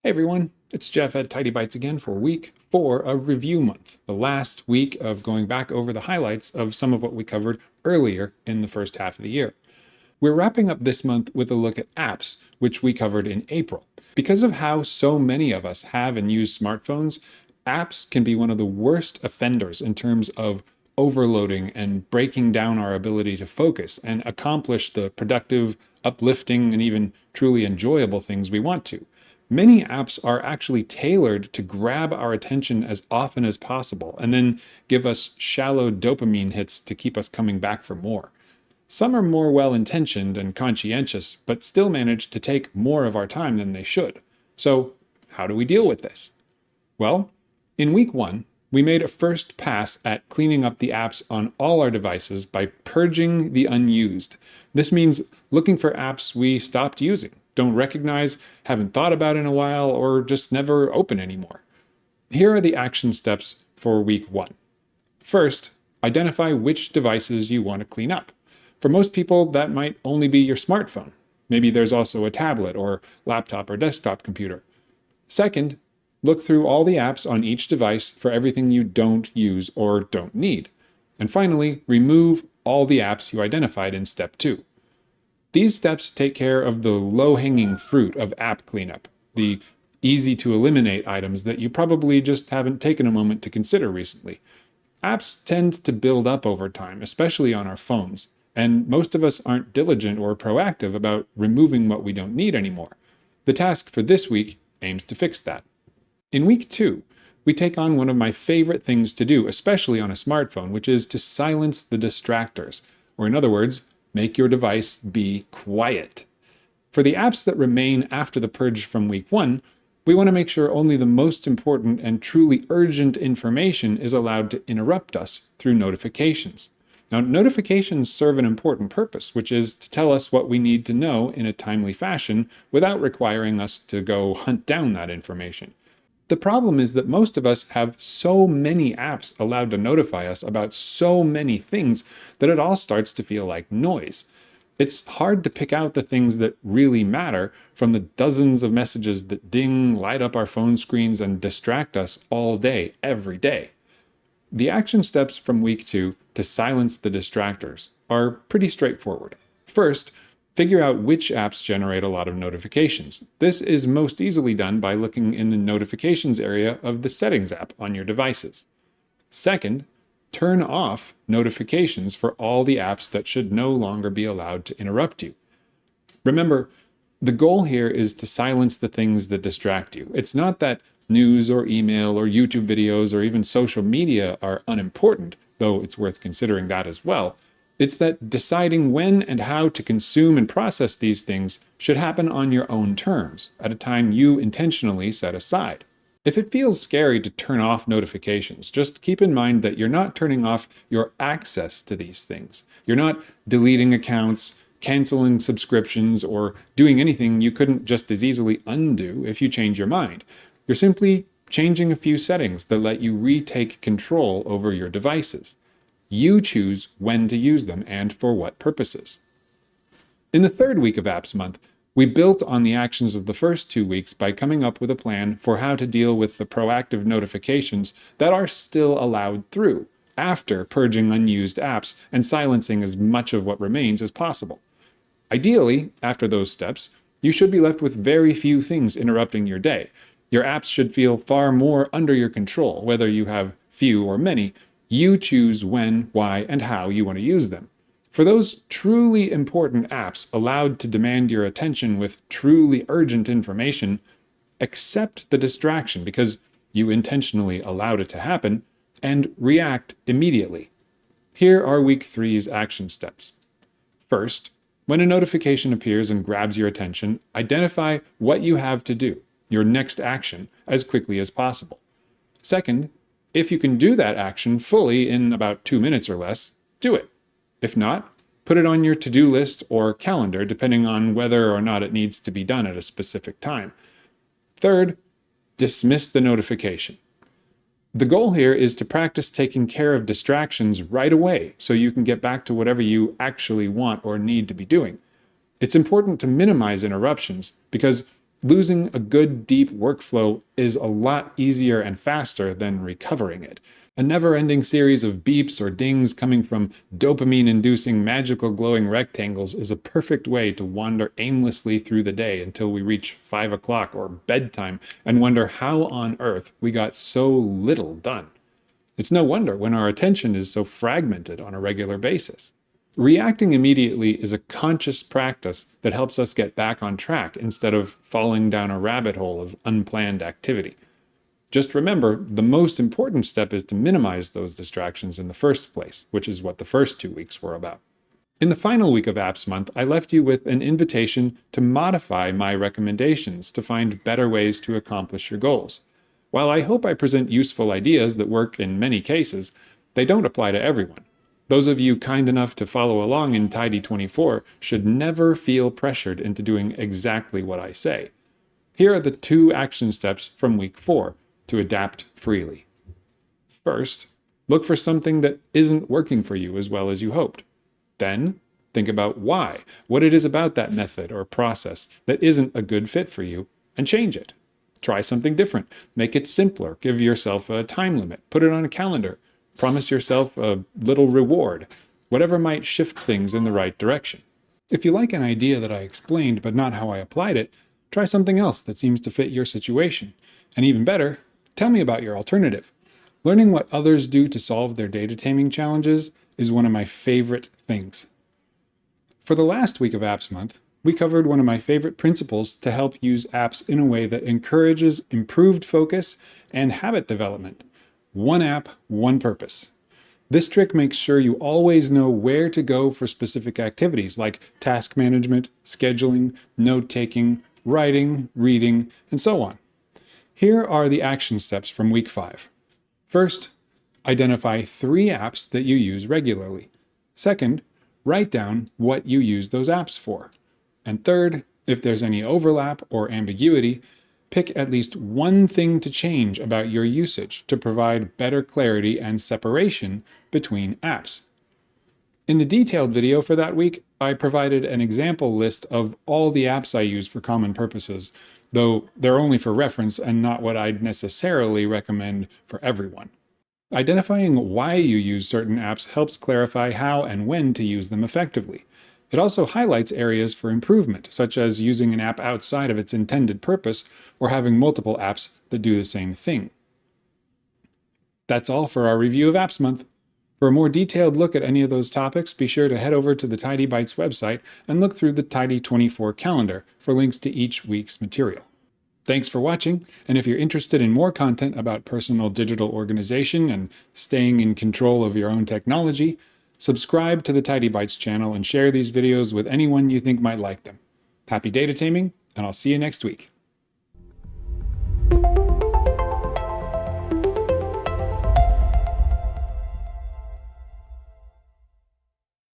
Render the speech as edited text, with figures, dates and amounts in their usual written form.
Hey everyone, it's Jeff at Tidy Bytes again for week 4 of Review Month, the last week of going back over the highlights of some of what we covered earlier in the first half of the year. We're wrapping up this month with a look at apps, which we covered in April. Because of how so many of us have and use smartphones, apps can be one of the worst offenders in terms of overloading and breaking down our ability to focus and accomplish the productive, uplifting, and even truly enjoyable things we want to. Many apps are actually tailored to grab our attention as often as possible and then give us shallow dopamine hits to keep us coming back for more. Some are more well-intentioned and conscientious, but still manage to take more of our time than they should. So, how do we deal with this? Well, in week 1, we made a first pass at cleaning up the apps on all our devices by purging the unused. This means looking for apps we stopped using, don't recognize, haven't thought about in a while, or just never open anymore. Here are the action steps for week 1. First, identify which devices you want to clean up. For most people, that might only be your smartphone. Maybe there's also a tablet or laptop or desktop computer. Second, look through all the apps on each device for everything you don't use or don't need. And finally, remove all the apps you identified in step 2. These steps take care of the low-hanging fruit of app cleanup, the easy-to-eliminate items that you probably just haven't taken a moment to consider recently. Apps tend to build up over time, especially on our phones, and most of us aren't diligent or proactive about removing what we don't need anymore. The task for this week aims to fix that. In week 2, we take on one of my favorite things to do, especially on a smartphone, which is to silence the distractors, or in other words, make your device be quiet. For the apps that remain after the purge from week 1, we want to make sure only the most important and truly urgent information is allowed to interrupt us through notifications. Now, notifications serve an important purpose, which is to tell us what we need to know in a timely fashion without requiring us to go hunt down that information. The problem is that most of us have so many apps allowed to notify us about so many things that it all starts to feel like noise. It's hard to pick out the things that really matter from the dozens of messages that ding, light up our phone screens, and distract us all day, every day. The action steps from week 2 to silence the distractors are pretty straightforward. First, figure out which apps generate a lot of notifications. This is most easily done by looking in the notifications area of the Settings app on your devices. Second, turn off notifications for all the apps that should no longer be allowed to interrupt you. Remember, the goal here is to silence the things that distract you. It's not that news or email or YouTube videos or even social media are unimportant, though it's worth considering that as well. It's that deciding when and how to consume and process these things should happen on your own terms, at a time you intentionally set aside. If it feels scary to turn off notifications, just keep in mind that you're not turning off your access to these things. You're not deleting accounts, canceling subscriptions, or doing anything you couldn't just as easily undo if you change your mind. You're simply changing a few settings that let you retake control over your devices. You choose when to use them and for what purposes. In the third week of Apps Month, we built on the actions of the first 2 weeks by coming up with a plan for how to deal with the proactive notifications that are still allowed through, after purging unused apps and silencing as much of what remains as possible. Ideally, after those steps, you should be left with very few things interrupting your day. Your apps should feel far more under your control, whether you have few or many. You choose when, why, and how you want to use them. For those truly important apps allowed to demand your attention with truly urgent information, accept the distraction because you intentionally allowed it to happen, and react immediately. Here are week 3's action steps. First, when a notification appears and grabs your attention, identify what you have to do, your next action, as quickly as possible. Second, if you can do that action fully in about 2 minutes or less, do it. If not, put it on your to-do list or calendar, depending on whether or not it needs to be done at a specific time. Third, dismiss the notification. The goal here is to practice taking care of distractions right away so you can get back to whatever you actually want or need to be doing. It's important to minimize interruptions because Losing a good, deep workflow is a lot easier and faster than recovering it. A never-ending series of beeps or dings coming from dopamine-inducing magical glowing rectangles is a perfect way to wander aimlessly through the day until we reach 5 o'clock or bedtime and wonder how on earth we got so little done. It's no wonder when our attention is so fragmented on a regular basis. Reacting immediately is a conscious practice that helps us get back on track instead of falling down a rabbit hole of unplanned activity. Just remember, the most important step is to minimize those distractions in the first place, which is what the first 2 weeks were about. In the final week of Apps Month, I left you with an invitation to modify my recommendations to find better ways to accomplish your goals. While I hope I present useful ideas that work in many cases, they don't apply to everyone. Those of you kind enough to follow along in Tidy 24 should never feel pressured into doing exactly what I say. Here are the 2 action steps from week 4 to adapt freely. First, look for something that isn't working for you as well as you hoped. Then, think about why, what it is about that method or process that isn't a good fit for you, and change it. Try something different. Make it simpler. Give yourself a time limit. Put it on a calendar. Promise yourself a little reward. Whatever might shift things in the right direction. If you like an idea that I explained but not how I applied it, try something else that seems to fit your situation. And even better, tell me about your alternative. Learning what others do to solve their data taming challenges is one of my favorite things. For the last week of Apps Month, we covered one of my favorite principles to help use apps in a way that encourages improved focus and habit development. One app, one purpose. This trick makes sure you always know where to go for specific activities like task management, scheduling, note-taking, writing, reading, and so on. Here are the action steps from week 5. First, identify 3 apps that you use regularly. Second, write down what you use those apps for. And third, if there's any overlap or ambiguity, pick at least one thing to change about your usage to provide better clarity and separation between apps. In the detailed video for that week, I provided an example list of all the apps I use for common purposes, though they're only for reference and not what I'd necessarily recommend for everyone. Identifying why you use certain apps helps clarify how and when to use them effectively. It also highlights areas for improvement, such as using an app outside of its intended purpose or having multiple apps that do the same thing. That's all for our review of Apps Month. For a more detailed look at any of those topics, be sure to head over to the Tidy Bytes website and look through the Tidy 24 calendar for links to each week's material. Thanks for watching, and if you're interested in more content about personal digital organization and staying in control of your own technology, subscribe to the Tidy Bytes channel and share these videos with anyone you think might like them. Happy data taming, and I'll see you next week.